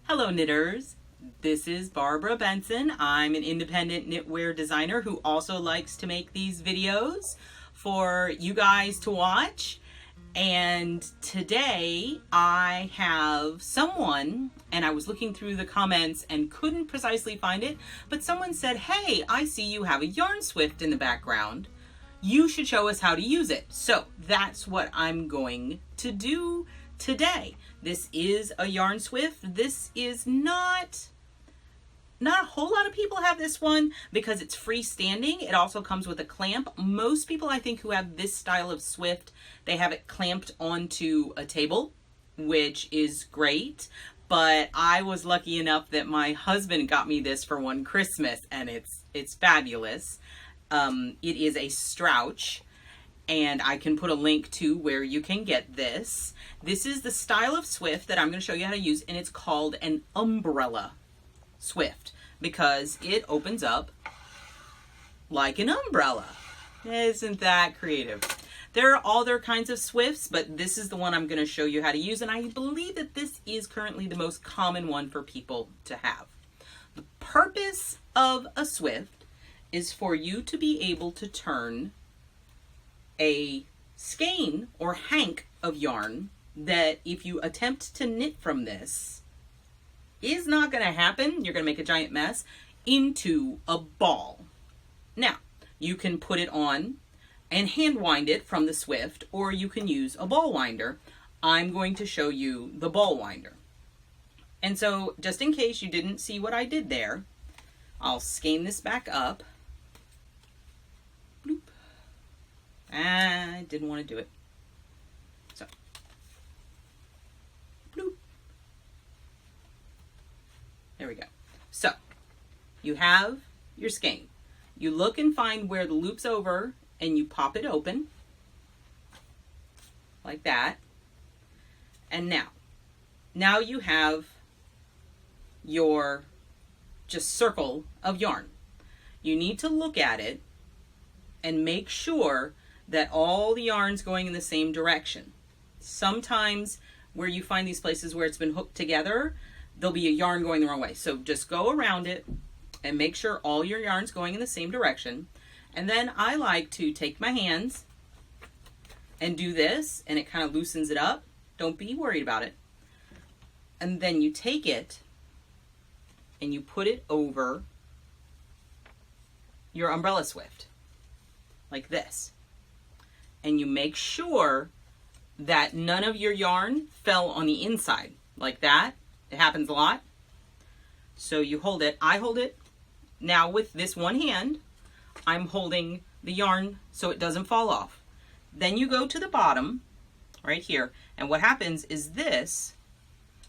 Hello knitters, this is Barbara Benson. I'm an independent knitwear designer who also likes to make these videos for you guys to watch. And today I have someone, and I was looking through the comments and couldn't precisely find it, but someone said, hey, I see you have a yarn swift in the background. You should show us how to use it. So that's what I'm going to do today. This is a yarn swift. This is not a whole lot of people have this one because it's freestanding. It also comes with a clamp. Most people, I think, who have this style of swift, they have it clamped onto a table, which is great. But I was lucky enough that my husband got me this for one Christmas, and it's fabulous. It is a Strouch, and I can put a link to where you can get this. This is the style of swift that I'm going to show you how to use, and it's called an umbrella swift because it opens up like an umbrella. Isn't that creative? There are other kinds of swifts, but this is the one I'm going to show you how to use, and I believe that this is currently the most common one for people to have. The purpose of a swift is for you to be able to turn a skein or hank of yarn that if you attempt to knit from this is not going to happen, you're going to make a giant mess, into a ball. Now, you can put it on and hand wind it from the swift, or you can use a ball winder. I'm going to show you the ball winder. And so, just in case you didn't see what I did there, I'll skein this back up. Bloop. I didn't want to do it. So, bloop. There we go. So, you have your skein. You look and find where the loop's over and you pop it open. Like that. And now you have your just circle of yarn. You need to look at it and make sure that all the yarn's going in the same direction. Sometimes where you find these places where it's been hooked together, there'll be a yarn going the wrong way. So just go around it and make sure all your yarn's going in the same direction. And then I like to take my hands and do this, and it kind of loosens it up. Don't be worried about it. And then you take it and you put it over your umbrella swift, like this. And you make sure that none of your yarn fell on the inside, like that. It happens a lot. So you hold it. I hold it. Now with this one hand, I'm holding the yarn so it doesn't fall off. Then you go to the bottom, right here, and what happens is this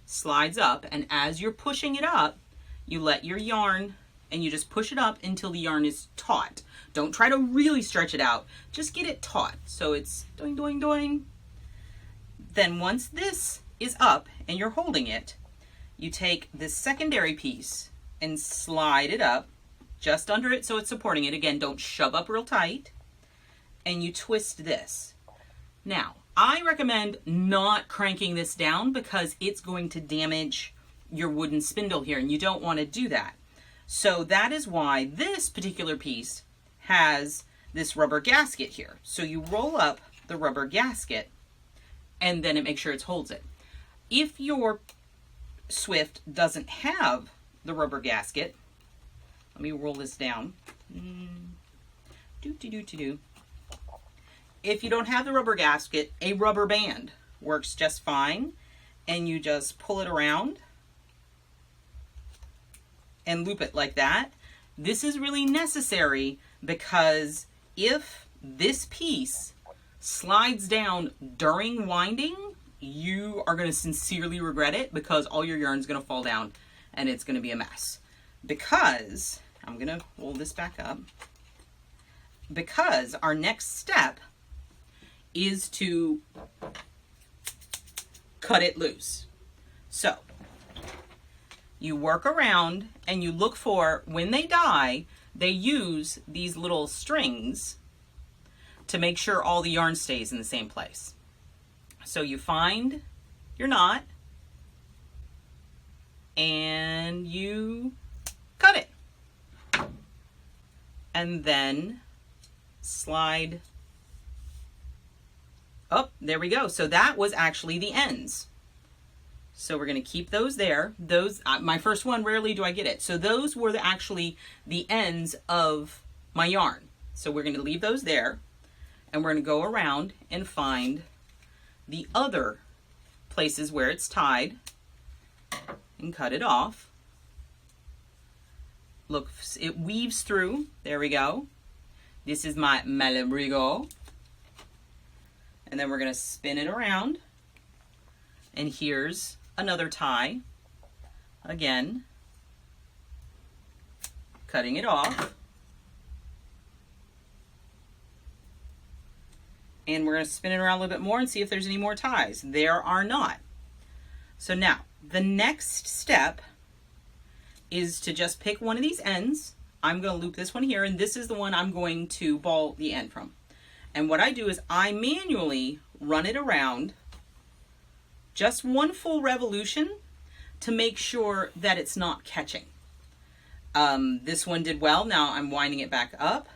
slides up, and as you're pushing it up, you let your yarn, and you just push it up until the yarn is taut. Don't try to really stretch it out. Just get it taut. So it's doing, doing, doing. Then once this is up and you're holding it, you take this secondary piece and slide it up just under it so it's supporting it. Again, don't shove up real tight. And you twist this. Now, I recommend not cranking this down because it's going to damage your wooden spindle here, and you don't want to do that. So that is why this particular piece has this rubber gasket here. So you roll up the rubber gasket and then it makes sure it holds it. If your swift doesn't have the rubber gasket, let me roll this down. If you don't have the rubber gasket, a rubber band works just fine, and you just pull it around and loop it like that. This is really necessary because if this piece slides down during winding, you are going to sincerely regret it because all your yarn is going to fall down and it's going to be a mess. Because, I'm going to roll this back up, because our next step is to cut it loose. So, you work around and you look for, when they die, they use these little strings to make sure all the yarn stays in the same place. So you find your knot and you cut it. And then slide. Oh, there we go. So that was actually the ends. So we're going to keep those there. Those, my first one, rarely do I get it. So those were actually the ends of my yarn. So we're going to leave those there. And we're going to go around and find the other places where it's tied and cut it off. Look, it weaves through. There we go. This is my Malabrigo. And then we're going to spin it around. And here's another tie. Again, cutting it off. And we're going to spin it around a little bit more and see if there's any more ties. There are not. So now, the next step is to just pick one of these ends. I'm going to loop this one here, and this is the one I'm going to ball the end from. And what I do is I manually run it around just one full revolution to make sure that it's not catching. This one did well. Now I'm winding it back up,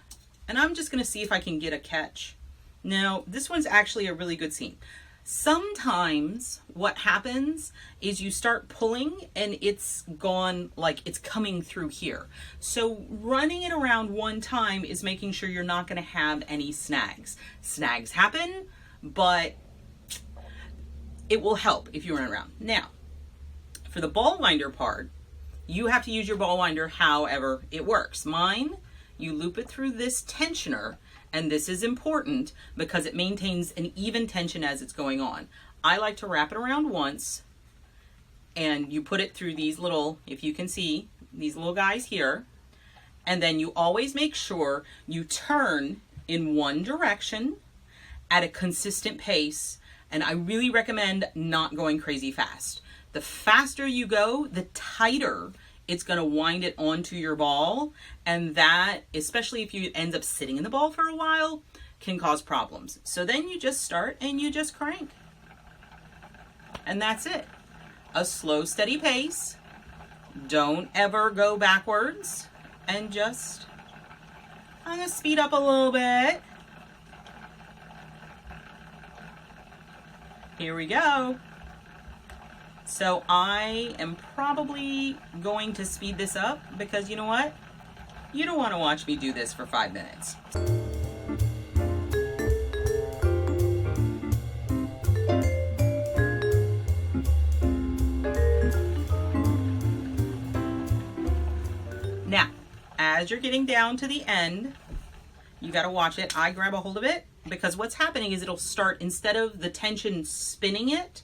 and I'm just going to see if I can get a catch. Now, this one's actually a really good seam. Sometimes what happens is you start pulling and it's gone, like it's coming through here. So running it around one time is making sure you're not going to have any snags. Snags happen, but it will help if you run around. Now, for the ball winder part, you have to use your ball winder however it works. Mine, you loop it through this tensioner. And this is important because it maintains an even tension as it's going on. I like to wrap it around once, and you put it through these little, if you can see, these little guys here. And then you always make sure you turn in one direction at a consistent pace. And I really recommend not going crazy fast. The faster you go, the tighter it's going to wind it onto your ball, and that, especially if you end up sitting in the ball for a while, can cause problems. So then you just start and you just crank. And that's it. A slow, steady pace. Don't ever go backwards. And just, I'm going to speed up a little bit. Here we go. So I am probably going to speed this up because you know what? You don't want to watch me do this for 5 minutes. Now, as you're getting down to the end, you got to watch it. I grab a hold of it because what's happening is it'll start, instead of the tension spinning it,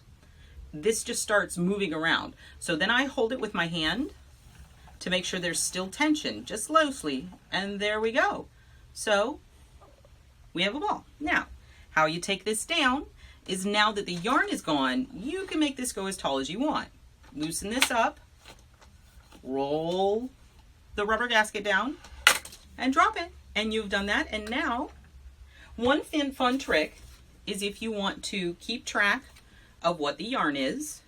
this just starts moving around. So then I hold it with my hand to make sure there's still tension, just loosely, and there we go. So we have a ball. Now, how you take this down is, now that the yarn is gone, you can make this go as tall as you want. Loosen this up, roll the rubber gasket down, and drop it. And you've done that. And now, one fun trick is, if you want to keep track of what the yarn is,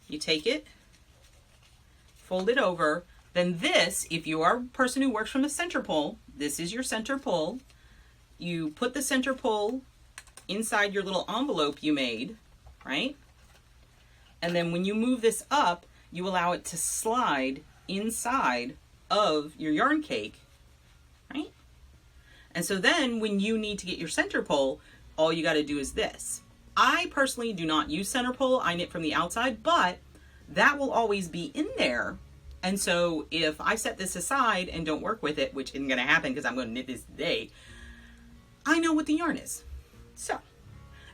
you take it, fold it over, then this, if you are a person who works from the center pole, this is your center pole. You put the center pole inside your little envelope you made, right? And then when you move this up, you allow it to slide inside of your yarn cake, right? And so then when you need to get your center pole, all you got to do is this. I personally do not use center pole. I knit from the outside, but that will always be in there. And so if I set this aside and don't work with it, which isn't going to happen because I'm going to knit this today, I know what the yarn is. So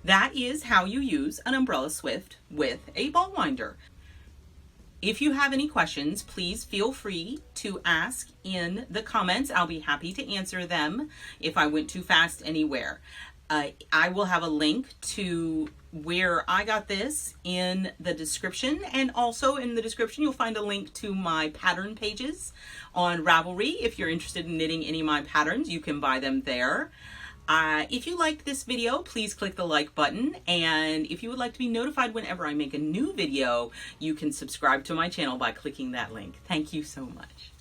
that is how you use an umbrella swift with a ball winder. If you have any questions, please feel free to ask in the comments. I'll be happy to answer them if I went too fast anywhere. I will have a link to where I got this in the description, and also in the description you'll find a link to my pattern pages on Ravelry. If you're interested in knitting any of my patterns, you can buy them there. If you liked this video, please click the like button, and if you would like to be notified whenever I make a new video, you can subscribe to my channel by clicking that link. Thank you so much.